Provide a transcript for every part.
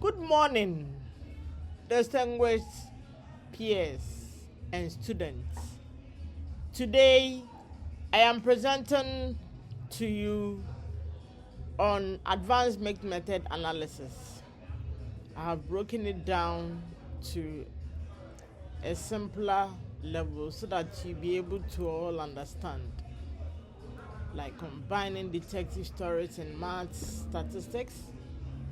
Good morning, distinguished peers and students. Today, I am presenting to you on advanced mixed method analysis. I have broken it down to a simpler level so that you'll be able to all understand, like combining detective stories and math statistics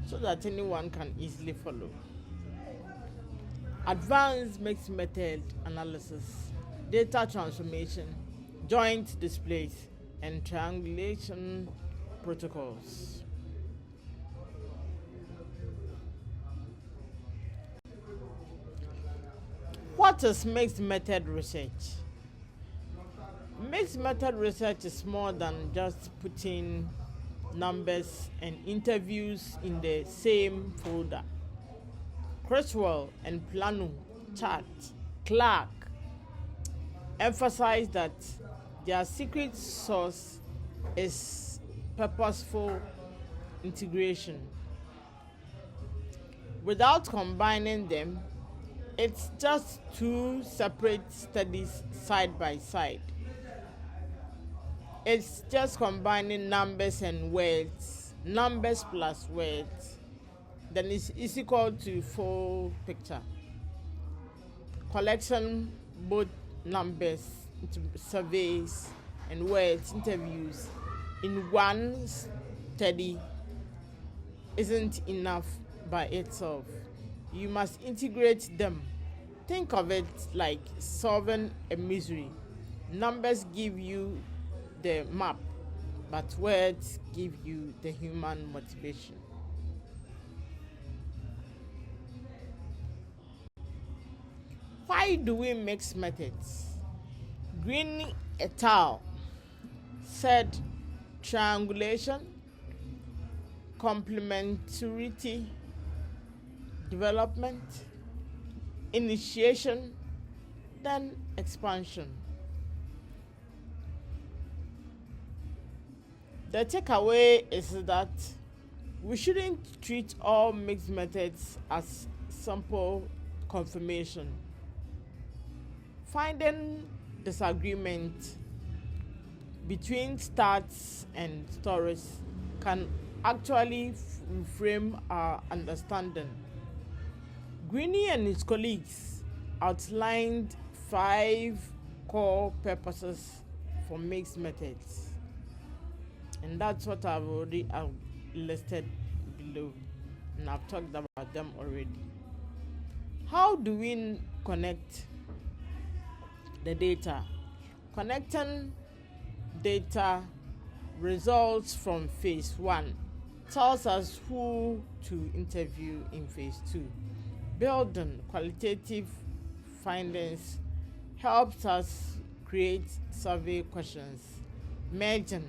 so that anyone can easily follow. Advanced mixed method analysis, data transformation, joint displays, and triangulation protocols. What is mixed method research? Mixed method research is more than just putting numbers and interviews in the same folder. Criswell and Plano, Chart, Clark emphasize that their secret sauce is purposeful integration. Without combining them, it's just two separate studies side by side. It's just combining numbers and words, numbers plus words, then it's equal to full picture. Collection both numbers into surveys and words, interviews in one study isn't enough by itself. You must integrate them. Think of it like solving a mystery. Numbers give you the map, but words give you the human motivation. Why do we mix methods? Green et al. Said triangulation, complementarity, development, initiation, then expansion. The takeaway is that we shouldn't treat all mixed methods as sample confirmation. Finding disagreement between stats and stories can actually reframe our understanding. Greene and his colleagues outlined 5 core purposes for mixed methods, and that's what I've already listed below, and I've talked about them already. How do we connect the data? Connecting data results from phase 1 tells us who to interview in phase 2. Building qualitative findings helps us create survey questions. Merging,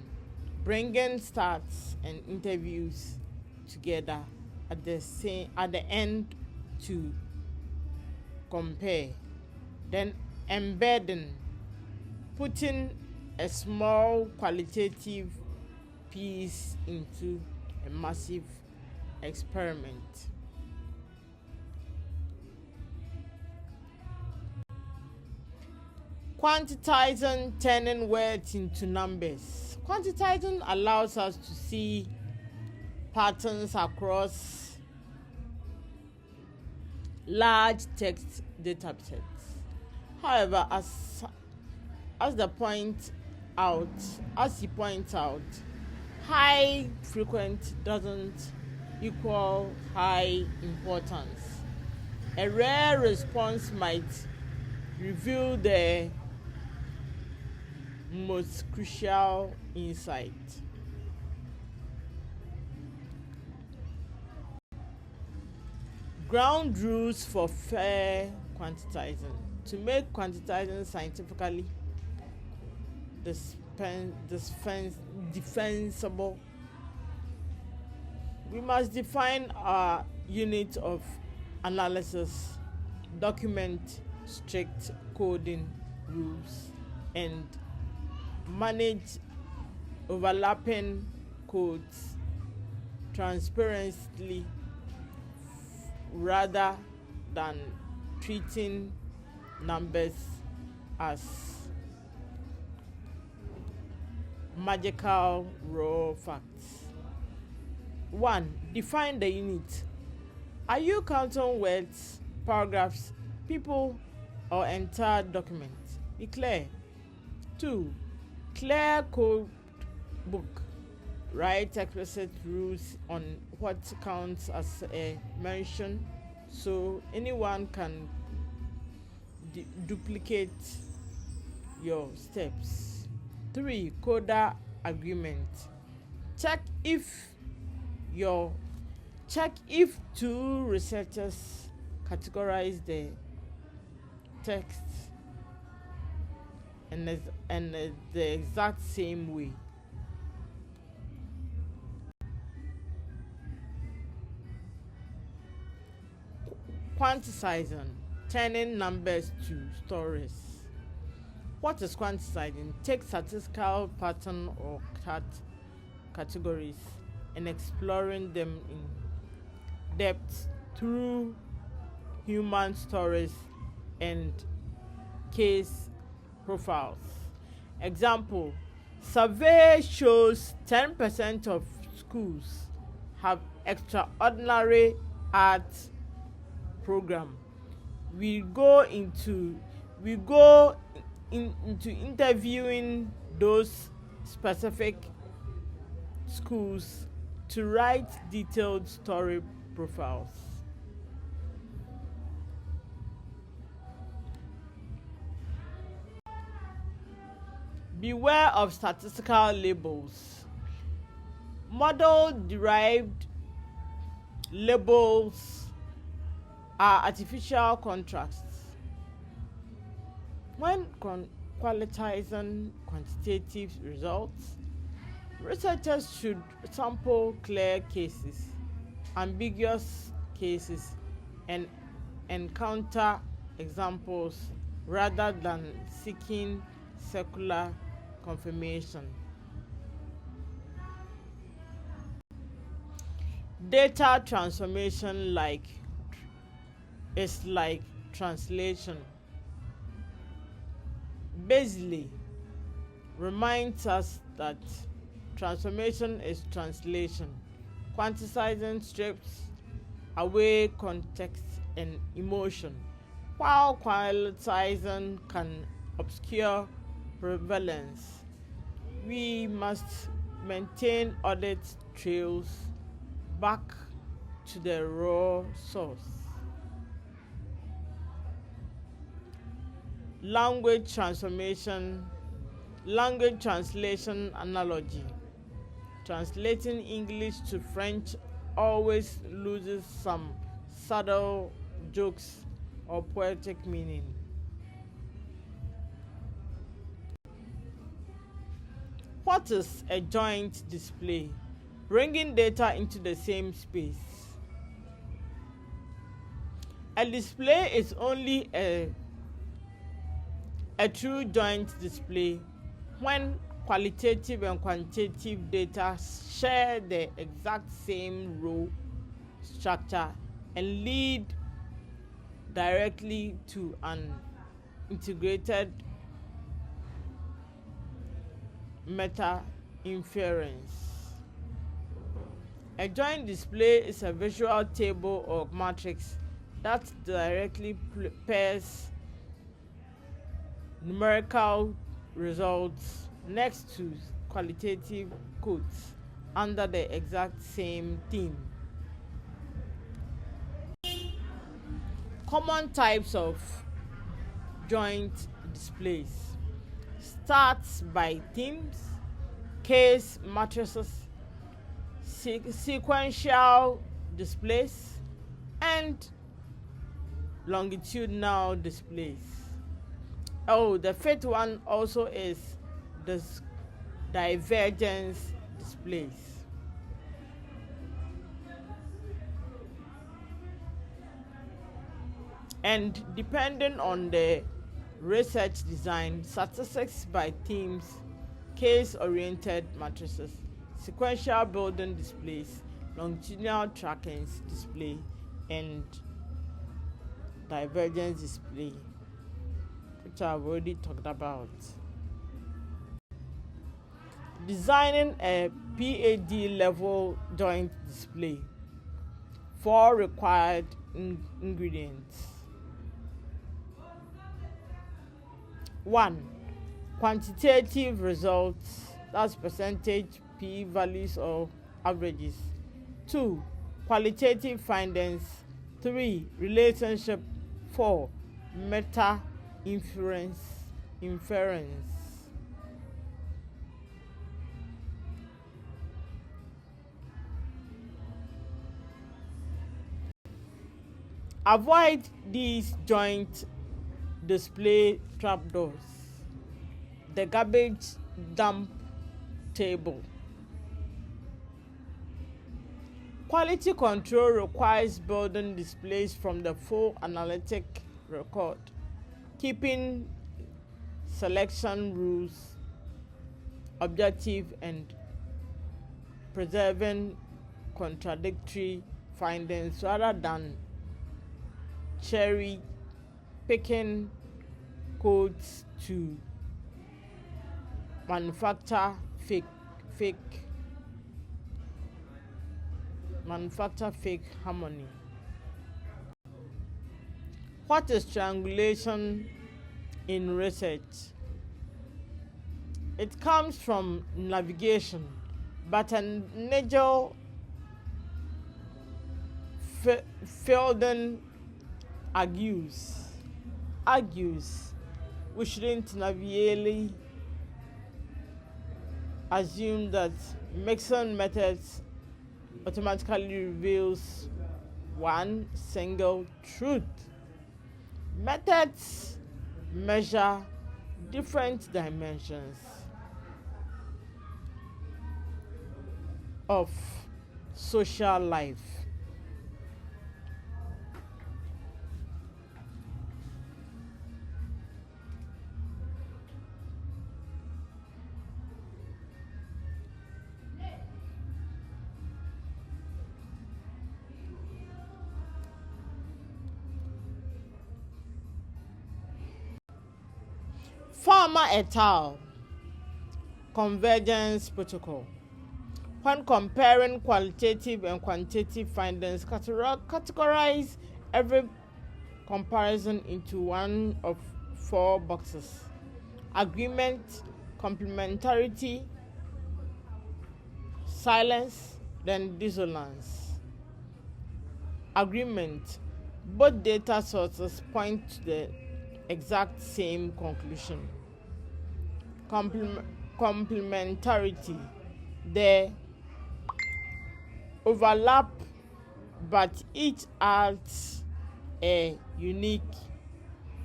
bringing stats and interviews together at the end to compare. Then embedding, putting a small qualitative piece into a massive experiment. Quantizing, turning words into numbers. Quantizing allows us to see patterns across large text data sets. However, as he points out, high frequency doesn't equal high importance. A rare response might reveal the most crucial insight. Ground rules for fair quantizing. To make quantizing scientifically defensible, we must define our unit of analysis, document strict coding rules, and manage overlapping codes transparently rather than treating numbers as magical raw facts. 1. Define the unit. Are you counting words, paragraphs, people, or entire documents? Be clear. 2. Clear code book. Write explicit rules on what counts as a mention so anyone can duplicate your steps. 3. Coda agreement. Check if two researchers categorize the text in the exact same way. Quantizing, turning numbers to stories. What is quantizing? Take statistical pattern or categories and exploring them in depth through human stories and case profiles. Example: survey shows 10% of schools have extraordinary art program. We go into interviewing those specific schools to write detailed story profiles. Beware of statistical labels. Model-derived labels are artificial contrasts. When qualitizing quantitative results, researchers should sample clear cases, ambiguous cases, and encounter examples rather than seeking circular confirmation. Data transformation is like translation. Basically, reminds us that transformation is translation. Quantizing strips away context and emotion, while qualitizing can obscure prevalence. We must maintain audit trails back to the raw source. Language translation analogy. Translating English to French always loses some subtle jokes or poetic meaning. What is a joint display? Bringing data into the same space. A display is only a true joint display when qualitative and quantitative data share the exact same row structure and lead directly to an integrated meta inference. A joint display is a visual table or matrix that directly pairs numerical results next to qualitative codes under the exact same theme. Common types of joint displays starts by themes, case matrices, sequential displays, and longitudinal displays. Oh, the fifth one also is the divergence displays. And depending on the research design, statistics by themes, case-oriented matrices, sequential building displays, longitudinal trackings display, and divergence display, which I've already talked about. Designing a PAD level joint display. 4 required ingredients. 1. Quantitative results, that's percentage, p-values or averages. 2. Qualitative findings. 3. Relationship. 4. Meta inference. Avoid these joint display trapdoors. The garbage dump table. Quality control requires building displays from the full analytic record, keeping selection rules objective and preserving contradictory findings rather than cherry picking codes to manufacture fake harmony. What is triangulation in research? It comes from navigation, but a Nigel Fielding argues we shouldn't naively assume that mixing methods automatically reveals one single truth. Methods measure different dimensions of social life. Farmer et al. Convergence protocol. When comparing qualitative and quantitative findings, categorize every comparison into one of 4 boxes: agreement, complementarity, silence, then dissonance. Agreement. Both data sources point to the exact same conclusion. Complementarity. They overlap, but each adds a unique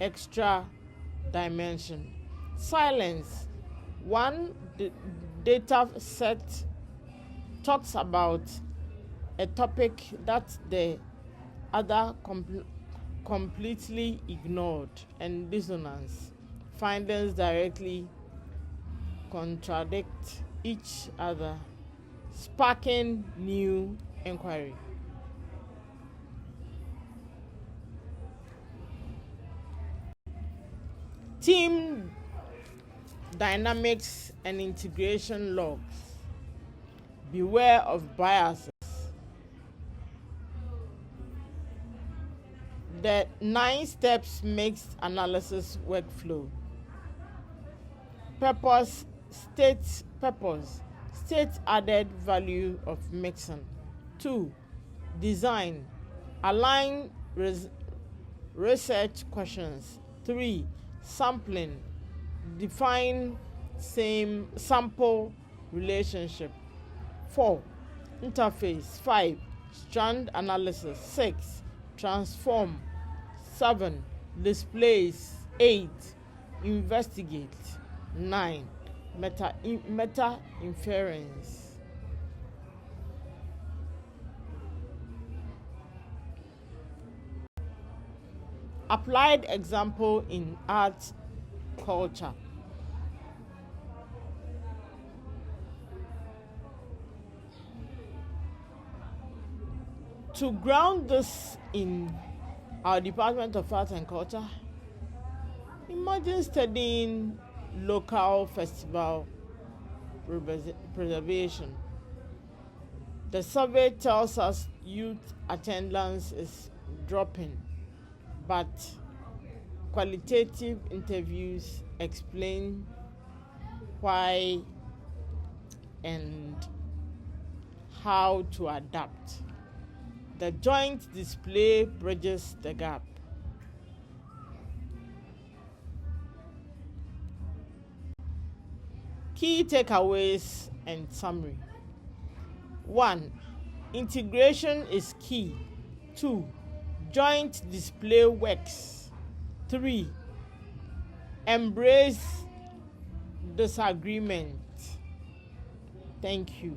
extra dimension. Silence. One data set talks about a topic that the other completely ignored, and dissonance. Findings directly contradict each other, sparking new inquiry. Team dynamics and integration logs. Beware of biases. The 9 steps mixed analysis workflow. Purpose, state added value of mixing. 2. Design, align research questions. 3. Sampling, define same sample relationship. 4. Interface. 5. Strand analysis. 6. Transform. 7. Displays. 8. Investigate. 9. Meta inference. Applied example in art culture. To ground this in our Department of Arts and Culture, imagine studying local festival preservation. The survey tells us youth attendance is dropping, but qualitative interviews explain why and how to adapt. The joint display bridges the gap. Key takeaways and summary. 1. Integration is key. 2. Joint display works. 3. Embrace disagreement. Thank you.